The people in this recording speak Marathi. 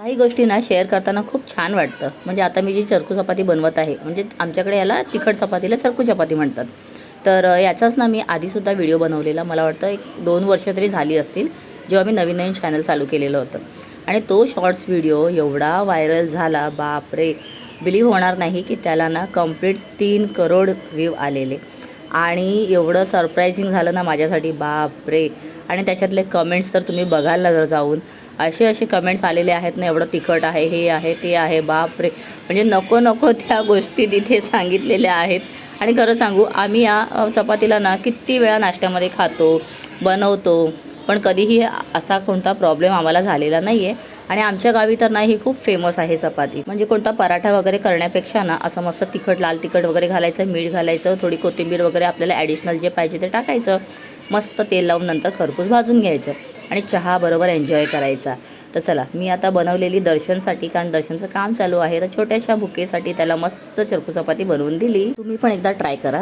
काही गोष्टी ना शेअर करताना खूप छान वाटतं. म्हणजे आता मी जी चरकू चपाती बनवत आहे, म्हणजे आमच्याकडे याला तिखट चपातीला चरकू चपाती म्हणतात. तर याचाच ना मी आधीसुद्धा व्हिडिओ बनवलेला. मला वाटतं एक 2 वर्ष तरी झाली असतील, जेव्हा मी नवीन चॅनल चालू केलेलं होतं. आणि तो शॉर्ट्स व्हिडिओ एवढा व्हायरल झाला, बापरे! बिलीव्ह होणार नाही की त्याला ना कंप्लीट 3 करोड व्ह्यू आलेले. आणि एवढं सरप्रायझिंग झालं ना माझ्यासाठी, बापरे! आणि त्याच्यातले कमेंट्स तर तुम्ही बघाल ना जर जाऊन, असे कमेंट्स आलेले आहेत ना, एवढं तिखट आहे, हे आहे, ते आहे, बापरे! म्हणजे नको नको त्या गोष्टी तिथे सांगितलेल्या आहेत. आणि खरं सांगू, आम्ही या चपातीला ना किती वेळा नाश्त्यामध्ये खातो, बनवतो, पण कधीही असा कोणता प्रॉब्लेम आम्हाला झालेला नाही आहे. आणि आमच्या गावी तर ना ही खूप फेमस आहे चपाती. म्हणजे कोणता पराठा वगैरे करण्यापेक्षा ना असं मस्त तिखट, लाल तिखट वगैरे घालायचं, मीठ घालायचं, थोडी कोथिंबीर वगैरे आपल्याला ॲडिशनल जे पाहिजे ते टाकायचं, मस्त तेल लावून नंतर खरपूस भाजून घ्यायचं आणि चहा बरोबर एन्जॉय करायचा. तर चला, मी आता बनवलेली दर्शनसाठी, कारण दर्शनचं काम चालू आहे, तर छोट्याशा भुकेसाठी त्याला मस्त चरकू चपाती बनवून दिली. तुम्ही पण एकदा ट्राय करा.